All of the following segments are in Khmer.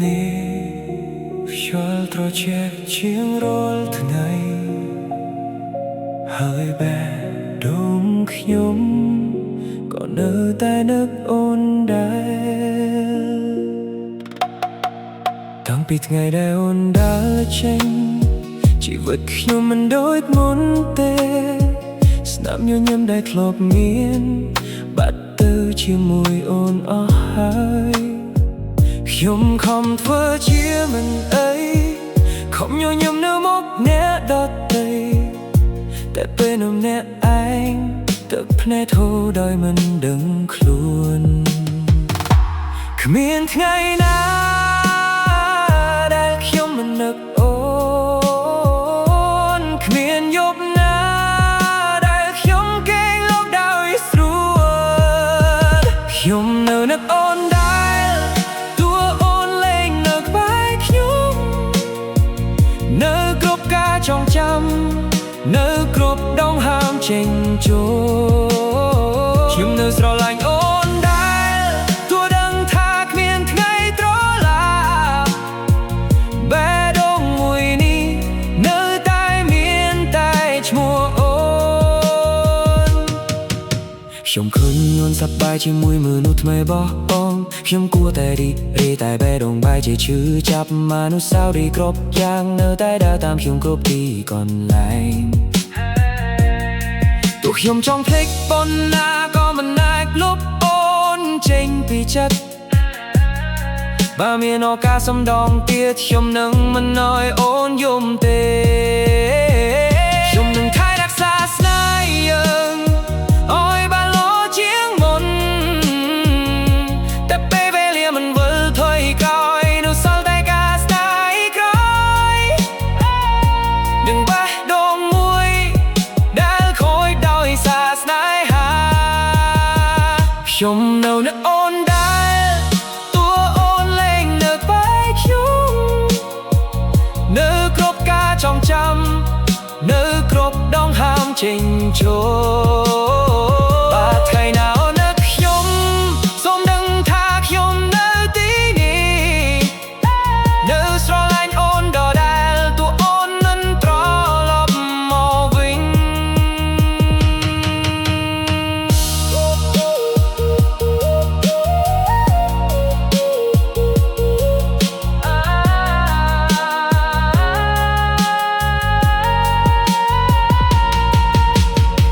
នេះខ្យល់ត្រជាក់ជាងរាល់ថ្ងៃហើយបែបដងខ្ញុំក៏នៅតែនឹកអូនដែរតាំងពីថ្ងៃដែលអូនដើរចេញជីវិតខ្ញុំមិនដូចមុនទេស្នាមញញឹមដែលធ្លាប់មានបាត់ទៅជាមួយអូនអស់ហើយខ្ញុំខំធ្វើជាមិនអីខំញញឹមនៅមុខអ្នកដទៃតែពេលនៅម្នាក់ឯងទឹកភ្នែកធូរដោយមិនដឹងខ្លួនគ្មានថ្ងៃណាដែលខ្ញុំមិននឹកអូនគ្មានយប់ណាដែលខ្ញុំគេងលក់ដោយស្រួលខ្ញុំនៅនឹកអូនដែរតួអូនលេងនៅក្បែរខ្ញុំនៅគ្រប់ការចងចាំនៅគ្រប់ដងហើមចេញចូលខ្ញុំនៅស្រឡាញ់អូនដែរទោះដឹងថាគ្មានថ្ងៃត្រឡាបែបដងមួយនេះនៅតែមានតែឈ្មោះអូនខ្ញុំឃើញអូនសប្បាយជាមួយមនុស្សថ្មីបោះបង់ខ្ញុំគួរតែរីករាយតែបែបដងបែកជាឈឺចាប់មនុស្សសៅរីគ្រប់យ៉ាងនៅតែដើរតាមខ្ញុំគ្រប់ទីកន្លែងទោះខ្ញុំចង់ភ្លេចប៉ុណ្ណាក៏មិនអាចលុបអូនចេញពីចិត្តបើមានឱកាសសំដងទៀតខ្ញុំនឹងមិនឲ្យអូនយំទេខ្ញុំនឹងថែរក្សាស្នេហ៍យើងឲ្យបានល្អជាងមុនតែពេលវេលាមិនវិលថយក្រោយនៅសល់តែការស្ដាយក្រោយនឹងបេះដូងមួយដែលខូចដោយសារស្នេហាខ្ញុំនៅនឹកអូនដែរតួអូនលេងនៅក្បែរខ្ញុំនៅគ្រប់ការចងចាំនៅគ្រប់ដងហើមចេញចូលបើថ្ងៃណាអូននឹកខ្ញុំសូមដឹងថាខ្ញុំនៅទីនេះនៅស្រឡាញ់អូនដដែលតួអូនមិនត្រឡប់មកវិញ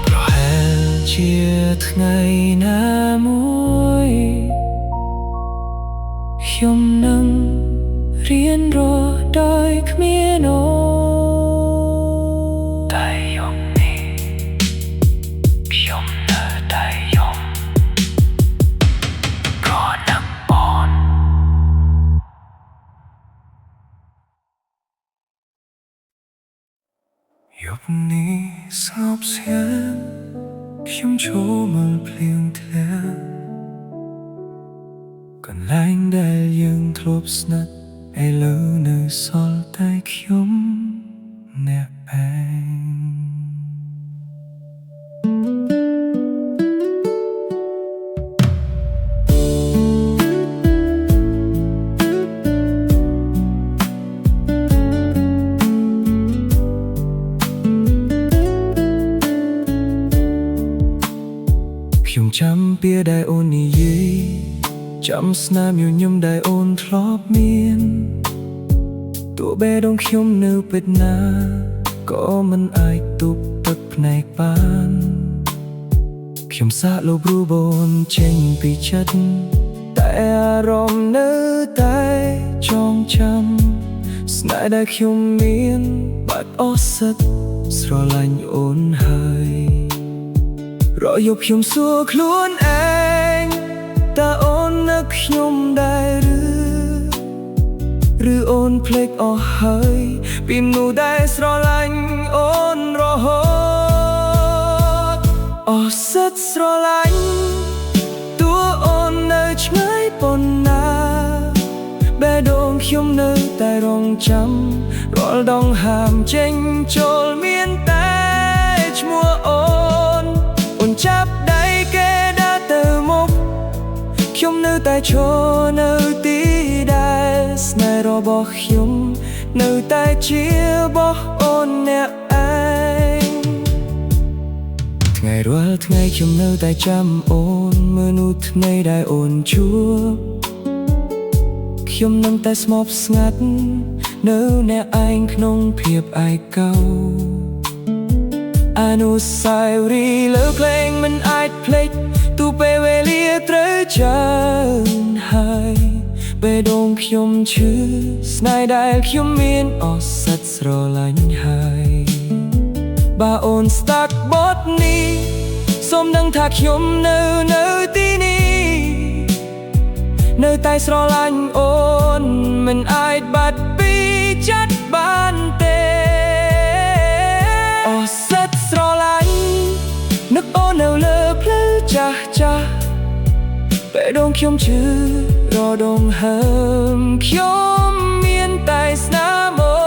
ប្រហែលជាថ្ងៃណាមួយខ្ញុំនឹងរៀនរស់ដោយគ្មានអូនតែយំនេះខ្ញុំនៅតែយំក៏នឹកអូនយប់នេះស្ងប់ស្ងាត់ខ្ញុំចូលមើលភ្លៀងធ្លាក់កន្លែងដែលយើងធ្លាប់ស្និទ្ធឥឡូវនៅសល់តែខ្ញុំអ្នកឯងខ្ញុំចាំពេលដែលអូននិយាយចាំស្នាមញញឹមដែលអូនធ្លាប់មានទោះបេះដូងខ្ញុំនៅពេតណាក៏មិនអាចទប់ទឹកភ្នែកបានខ្ញុំសាកលុបរូបអូនចេញពីចិត្តតែអារម្មណ៍នៅតែចងចាំស្នេហ៍ដែលខ្ញុំមានបាត់អស់សិទ្ធស្រឡាញ់អូនហើយរយប់ខ្ញុំសួរខ្លួនឯងតើអូននឹកខ្ញុំដែរឬអូនភ្លេចអស់ហើយពីមនុស្សដែលស្រឡាញ់អូនរហូតអស់សិទ្ធស្រឡាញ់តួអូននៅឆ្ងាយប៉ុណ្ណាបេះដូងខ្ញុំនៅតែរងចាំរាល់ដងហើមចេញចូលមានតែឈ្មោះអូនចាប់ដៃគេដើរទៅមុខខ្ញុំនៅតែឈរនៅទីដែល របស់ខ្ញុំនៅតែជារបស់អូនអ្នកឯងថ្ងៃរាល់ថ្ងៃខ្ញុំនៅតែចាំអូនមនុស្សថ្មីដែលអូនជួបខ្ញុំនឹងតែស្ងប់ស្ងាត់នៅអ្នកឯងក្នុងភាពឯកោអនុស្សាវរីយ៍លើភ្លេងមិនអាចភ្លេចទូពេលវេលាត្រូវច្រើនហើយពេលដងខ្ញុំឈឺស្នេហ៍ដែលខ្ញុំមានអស់សិតស្រឡាញ់ហើយបើអូនស្ដាប់បទនេះសូមដឹងថាខ្ញុំនៅទីនេះនៅតែស្រឡាញ់អូនមិនអាចបាត់ពីចិត្តបានទេអស់សិតស្រឡាញ់នឹកអូននៅលើផ្លូវចាស់ពេលដងខ្ញុំឈឺរដងហើមខ្ញុំមានតែស្នាមអូ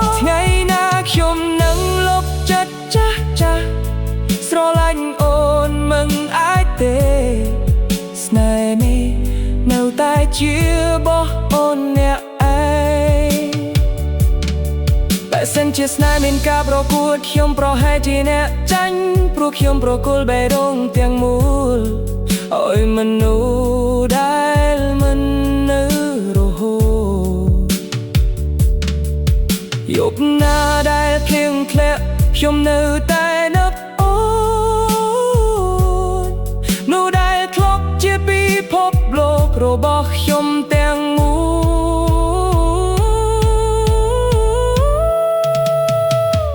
នថ្ងៃណាខ្ញុំនឹងលុបចិត្តចាស់ស្រឡាញ់អូនមិនអាចទេស្នេហ៍នេះនៅតែជារបស់អូនអ្នកឯងបើសិនជាស្នេហ៍មានការប្រកួតខ្ញុំប្រហែលជាអ្នកចាញ់ព្រោះខ្ញុំប្រគល់បេះដូងទាំងមូលឲ្យមនុស្សដែលមិននៅរហូតយប់ណាដែលភ្លៀងធ្លាក់ខ្ញុំនៅតែនឹកអូននោះដែលធ្លាប់ជាពិភពលោករបស់ខ្ញុំទាំងមូ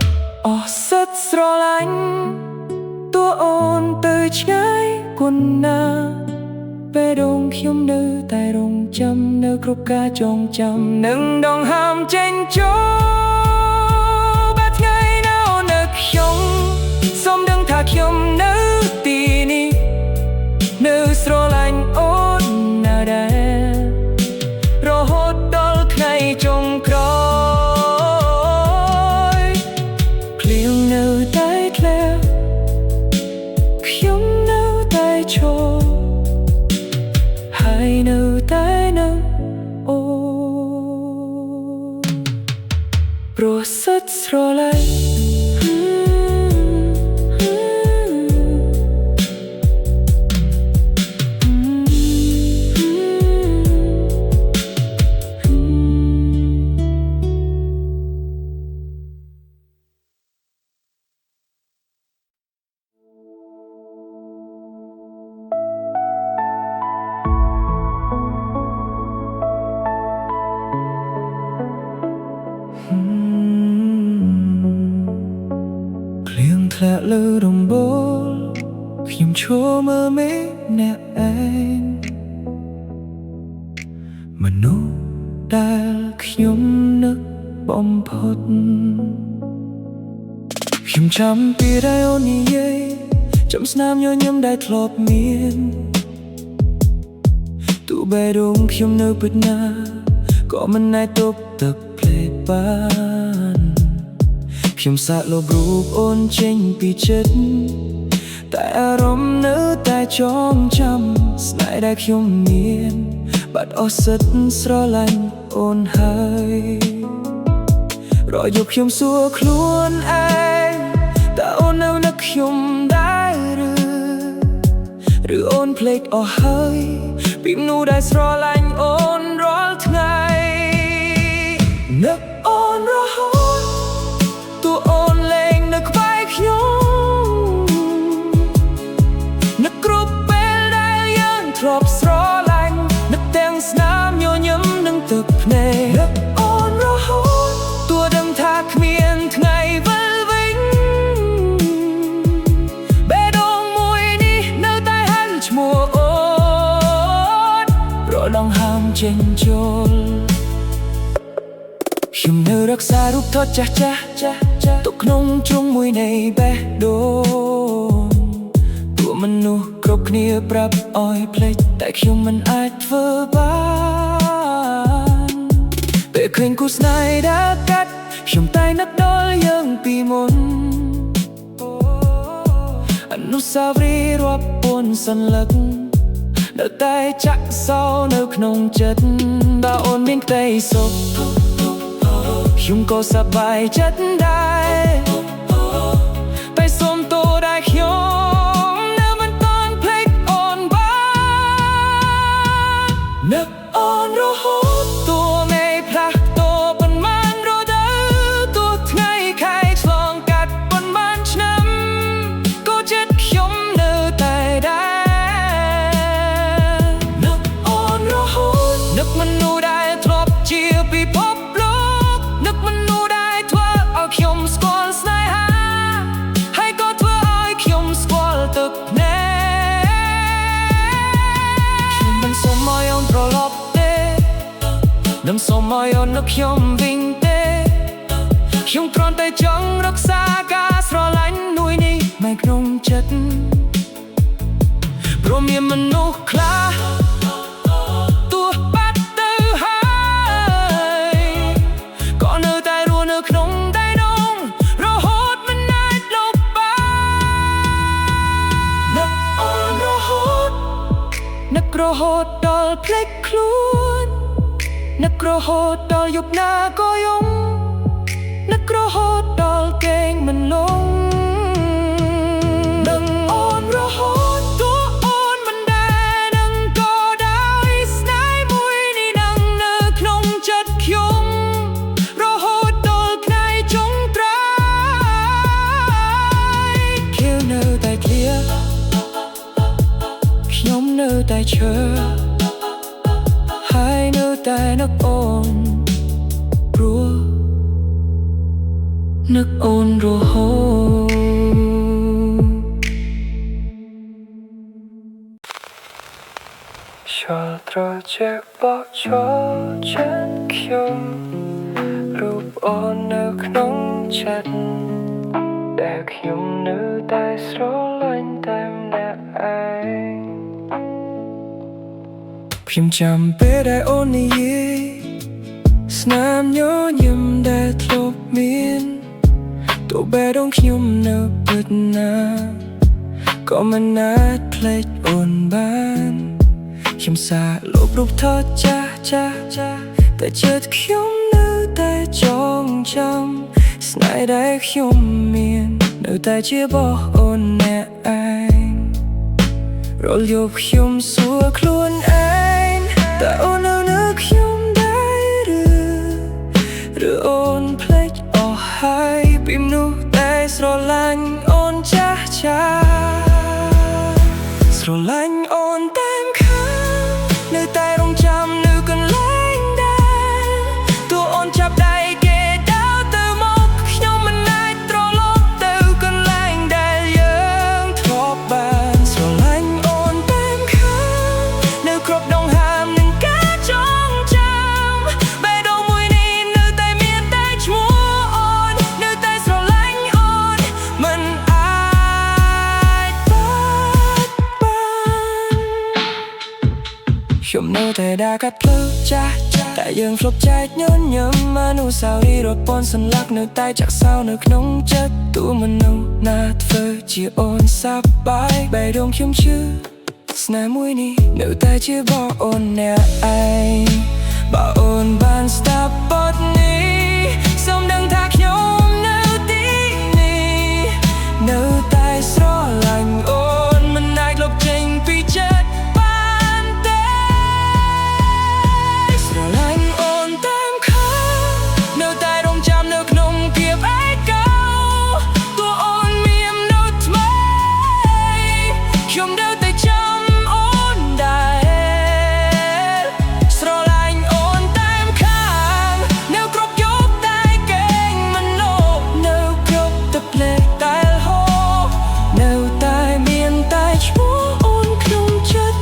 លអស់សិតស្រឡាញ់តួអូនទៅឆ្ងាយគុណណាពេលដងខ្ញុំនៅតែរងចាំនៅគ្រប់ការចងចាំនឹងដងហើមចេញចូលបែបថ្ងៃណាអូននៅខ្ញុំសូមដឹងថាខ្ញុំនៅទីនេះនៅស្រឡាញ់អូនណាដែររហូតដល់ថ្ងៃចុងក្រោយភ្លៀងនៅតែធ្លាក់ខ្ញុំនៅតែឈរហើយនៅតែនៅអូព្រោះសិតស្រឡាញ់ធ្លាក់លើរំបូលខ្ញុំឈរមើលមេឃអ្នកឯងមនុស្សដែលខ្ញុំនឹកបំផុតខ្ញុំចាំពីដែលអូននិយាយចាំស្នាមញញឹមដែលធ្លាប់មានទោះបេះដូងខ្ញុំនៅពិតណាក៏មិនអាចទប់ទឹកភ្លេចបានខ្ញុំសាកលុបរូបអូនចេញពីចិត្តតែអារម្មណ៍នៅតែចងចាំស្នេហ៍ដែលខ្ញុំមានបាត់អស់សិទ្ធស្រឡាញ់អូនហើយរយប់ខ្ញុំសួរខ្លួនឯងតើអូននៅនឹកខ្ញុំដែរឬអូនភ្លេចអស់ហើយពីមនុស្សដែលស្រឡាញ់អូនរាល់ថ្ងៃនឹកអូនរហូតតួអូនលែងនៅក្បែរខ្ញុំនឹកគ្រប់ពេលដែលយើងធ្លាប់ស្រឡាញ់នឹកទាំងស្នាមញញឹមនិងទឹកភ្នែកនឹកអូនរហូតទោះដឹងថាគ្មានថ្ងៃវិលវិញបេះដូងមួយនេះនៅតែហាន់ឈ្មោះអូនរដងហើមចេញចូលខ្ញុំនៅរក្សារូបថតចាស់ទុកក្នុងជ្រុងមួយនៃបេះដូងទោះមនុស្សគ្រប់គ្នាប្រាប់ឲ្យភ្លេចតែខ្ញុំមិនអាចធ្វើបានពេលឃើញគូស្នេហ៍ដែលកាត់ខ្ញុំតែនឹកដល់យើងពីមុនអនុស្សាវរីយ៍រាប់ពាន់សន្លឹក នៅតែចាក់សោនៅក្នុងចិត្តបើអូនមានក្តីសុខខ្ញុំក៏សប្បាយចិត្តដែរតែសូមទោសដែលខ្ញុំនៅមិនទាន់ភ្លេចអូនបាននឹកអូនរហូតតួមេផ្លាស់ប្ដូរប៉ុន្មានរដូវទោះថ្ងៃខែឆ្លងកាត់ប៉ុន្មានឆ្នាំក៏ចិត្តខ្ញុំនៅតែដែរនឹកអូនរហូតនឹកមនុស្សដែលធ្លាប់ជាពិភពលោកនឹកមនុស្សដែលធ្វើឲ្យខ្ញុំស្គាល់ស្នេហាហើយក៏ធ្វើឲ្យខ្ញុំស្គាល់ទឹកភ្នែកខ្ញុំមិនសូមឲ្យអូនត្រឡប់ទេនឹងសូមឲ្យអូននឹកខ្ញុំវិញទេខ្ញុំគ្រាន់តែចង់រក្សាការស្រឡាញ់នួយនេះនៅក្នុងចិត្តព្រោះមានមនុស្សខ្លះទោះបាត់ទៅហើយក៏នៅតែរស់នៅក្នុងដៃនងរហូតមិនអាចលុបបាននឹកអូនរហូតនឹករហូតដល់ភ្លេចខ្លួននឹករហូតដល់យប់ណាក៏យំនឹករហូតដល់គេងមិនលងនឹកអូនរហូតទោះអូនមិនដែលនឹងក៏ដោយស្នេហ៍មួយនេះនឹងនៅក្នុងចិត្តខ្ញុំរហូតដល់ថ្ងៃចុងក្រោយខៀវនៅតែឃ្លាខ្ញុំនៅតែឈឺហើយនៅតែនឹកអូនព្រោះនឹកអូនរហូតចូលត្រជាក់បោះចូលចិត្តខ្ញុំរូបអូននៅក្នុងចិត្តដែលខ្ញុំនៅតែស្រឡាញ់តែម្នាក់ឯងខ្ញុំចាំពេលដែលអូននិយាយស្នាមញញឹមដែលធ្លាប់មានទោះបែរដងខ្ញុំនៅពិតណាក៏មិនអាចភ្លេចអូនបានខ្ញុំសាកលុបរូបថតចាស់តែចិត្តខ្ញុំនៅតែចងចាំស្នេហ៍ដែលខ្ញុំមាននៅតែជារបស់អូនអ្នកឯងរាល់យប់ខ្ញុំសួរខ្លួនឯងតើអូននៅនឹកខ្ញុំដែរឬអូនភ្លេចអស់ហើយពីមនុស្សដែលស្រឡាញ់អូនចាស់ស្រឡាញ់អូនតាមខាងនៅតែរងចាំនៅកន្លែងដែរទោះអូនចាប់ដៃគេដើរទៅមកខ្ញុំមិនអាចត្រឡប់ទៅកន្លែងដែលយើងធ្លាប់បានស្រឡាញ់អូនតាមខាងនៅគ្រប់ដងហាមនឹងការចងចាំបេះដូងមួយនេះនៅតែមានតែឈ្មោះអូននៅតែស្រឡាញ់អូនមិនអាចបាត់ខ្ញុំនៅតែដើរកាត់ផ្លូវចាស់តែយើងធ្លាប់ចែកញញឹមអនុស្សាវរីយ៍រាប់ពាន់សន្លឹកនៅតែចាក់សោនៅក្នុងចិត្តទូមនុស្សណាធ្វើជាអូនសប្បាយបេះដូងខ្ញុំឈឺស្នេហ៍មួយនេះនៅតែជារបស់អូនអ្នកឯងបើអូនបានស្ដាប់បទនេះសូមដឹងថាខ្ញុំនៅទីនេះនៅតែស្រឡាញ់អូនមិនអាចលុបចេញពីចិត្តបានទេស្រឡាញ់អូនតាមខាងនៅតែរងចាំនៅក្នុងភាពឯកោទោះអូនមាននៅថ្មីខ្ញុំនៅតែចាំអូនដែរស្រឡាញ់អូនតាមខាងនៅគ្រប់យប់តែគេងមិនលប់នៅគ្រប់ទឹកភ្លេចតែហូរនៅតែមានតែឈ្មោះអូនក្នុងចិត្ត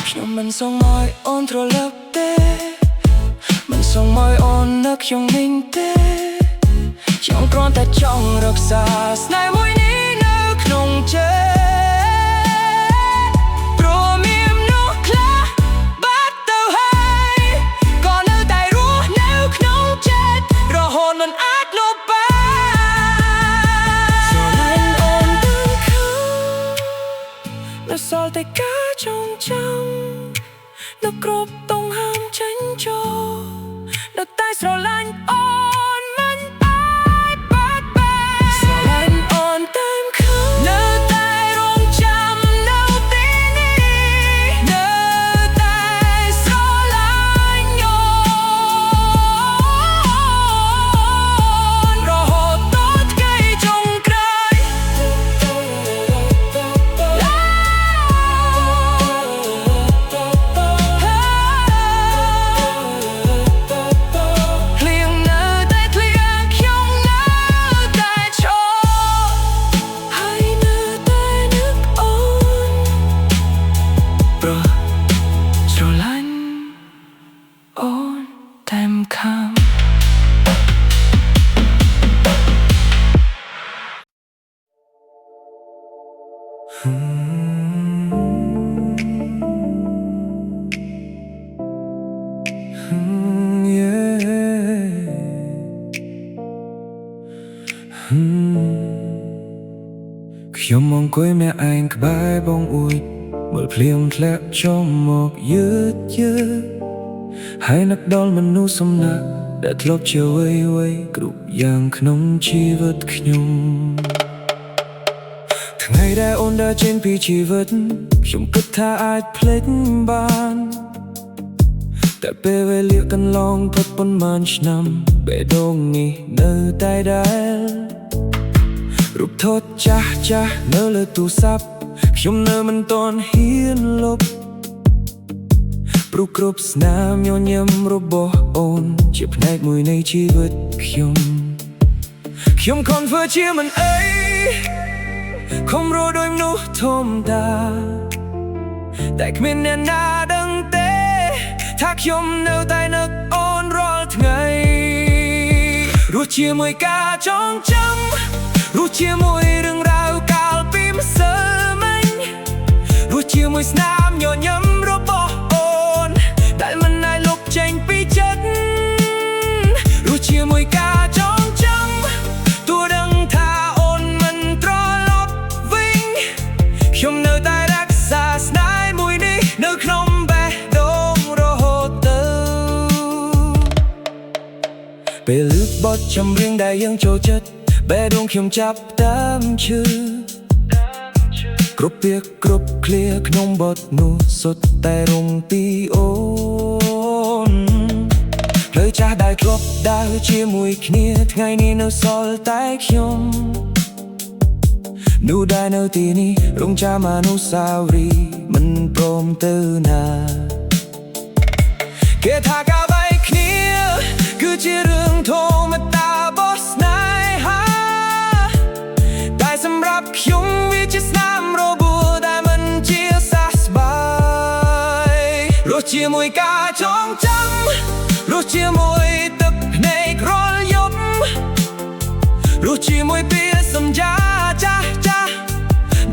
ខ្ញុំមិនសូមឲ្យអូនត្រឡប់ទេមិនសូមឲ្យអូននឹកខ្ញុំវិញទេខ្ញុំគ្រាន់តែចង់រក្សាស្នេហ៍មួយនេះនៅក្នុងចិត្តព្រោះមានមនុស្សខ្លះបាត់ទៅហើយក៏នៅតែរស់នៅក្នុងចិត្តរហូតមិនអាចលុបបានស្រឡាញ់អូនតាមខាង តែការចងចាំនៅគ្រប់តង់ហាមចេញចូលនៅតែស្រឡាញ់អូនមិនអាយបាត់បែកស្រឡាញ់អូនតែមខំនៅតែរងចាំនៅទីនេះនៅតែស្រឡាញ់អូនរហូតដល់ថ្ងៃចុងក្រោយស្រឡាញ់អូនតែមខាំខ្ញុំមកអង្គុយម្នាក់ឯងក្បែរបងអួយមើលភ្លៀងធ្លាក់ចុះមកយឺតហើយនឹកដល់មនុស្សសំណាក់ដែលធ្លាប់ជាអ្វីៗគ្រប់យ៉ាងក្នុងជីវិតខ្ញុំថ្ងៃដែលអូនដើរចេញពីជីវិតខ្ញុំគិតថាអាចភ្លេចបានតែពេលវេលាកន្លងផុតប៉ុន្មានឆ្នាំបេះដូងនេះនៅតែដែលរូបថតចាស់នៅលើទូរស័ព្ទខ្ញុំនៅមិនទាន់ហ៊ានលុបព្រោះគ្រប់ស្នាមញញឹមរបស់អូនជាផ្នែកមួយនៃជីវិតខ្ញុំខំធ្វើជាមិនអីខំរស់ដោយមនុស្សធម្មតាតែគ្មានអ្នកណាដឹងទេថាខ្ញុំនៅតែនឹកអូនរាល់ថ្ងៃរស់ជាមួយការចងចាំរស់ជាមួយរឿងរ៉ាវកាលពីម្សិលមិញរស់ជាមួយស្នាមញញឹមរបស់អូនដែលមិនអាចលុបចេញពីចិត្តរស់ជាមួយការចងចាំទោះដឹងថាអូនមិនត្រឡប់វិញខ្ញុំនៅតែរក្សាស្នេហ៍មួយនេះនៅក្នុងបេះដូងរហូតទៅពេលឮបទចម្រៀងដែលយើងចូលចិត្តបេះដូងខ្ញុំចាប់តាមឈឺគ្រប់ពាក្យគ្រប់ឃ្លាក្នុងបទនោះសុទ្ធតែរំពីអូនផ្លូវចាស់ដែលធ្លាប់ដើរជាមួយគ្នាថ្ងៃនេះនៅសល់តែខ្ញុំនោះដែលនៅទីនេះរងចាំអនុស្សាវរីយ៍មិនព្រមទៅណាគេថាការបែកគ្នាគឺជារឿងធម្មតារបស់ស្នេហាតែសម្រាប់ខ្ញុំវាជាស្នាមរបួសដែលមិនជាសះស្បើយរស់ជាមួយការចងចាំរស់ជាមួយទឹកភ្នែករាល់យប់រស់ជាមួយពាក្យសន្យាចាស់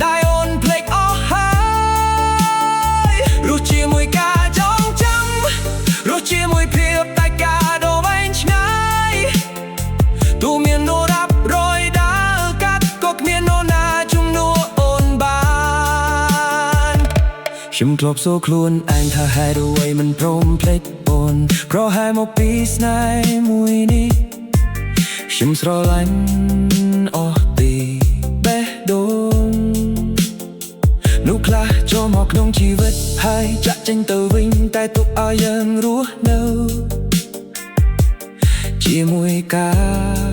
ដែលអូនភ្លេចអស់ហើយរស់ជាមួយការចងចាំរស់ជាមួយភាពតែការដ៏វែងឆ្ងាយទោះមាននរ៉ាប់រយដើរកាត់ក៏គ្មាននរណាជំនួសអូនបានខ្ញុំធ្លាប់សួរខ្លួនឯងថាហេតុអ្វីមិនព្រមភ្លេចអូនប្រហែលមកពីស្នេហ៍មួយនេះខ្ញុំស្រឡាញ់អស់ពីបេះដូងនោះខ្លះចូលមកក្នុងជីវិតហើយចាក់ចេញទៅវិញតែទុកឲ្យយើងរស់នៅជាមួយការ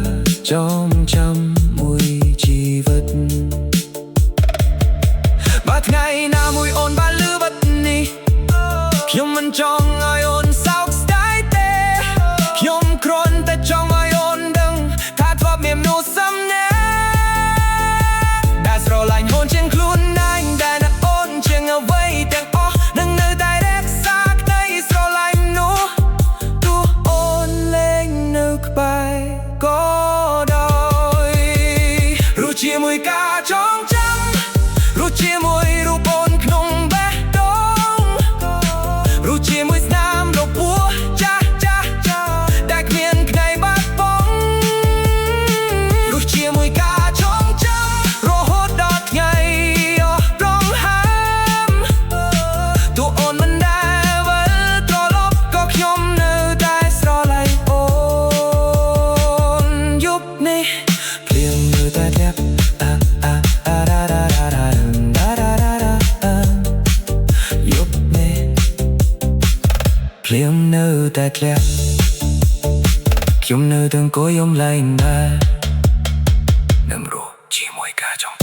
ចងចាំមួយជីវិតបើថ្ងៃណាមួយអូនបានឮបទនេះខ្ញុំមិនចង់ឲ្យអូនសោកស្ដាយទេខ្ញុំគ្រាន់តែចង់ឲ្យអូនដឹងថាធ្លាប់មានមនុស្សសំណាដែលស្រឡាញ់អូនជាងខ្លួនឯងដែលនឹកអូនជាងអ្វីទាំងអស់នឹងនៅតែរក្សាក្តីស្រឡាញ់នោះទោះអូនលែងនៅក្បែរក៏ដោយរស់ជាមួយការចងចាំរស់ជាមួយរូបអូនក្នុងបេះដូងរស់ជាមួយស្នាមរបួសចាស់ដែលគ្មានថ្ងៃបាត់បង់រស់ជាមួយការចងចាំរហូតដល់ថ្ងៃអស់រងហើម ភ្លៀងនៅតែធ្លាក់ខ្ញុំនៅទាំងអង្គុយយំលែងដែរនឹងរស់ជាមួយការចង់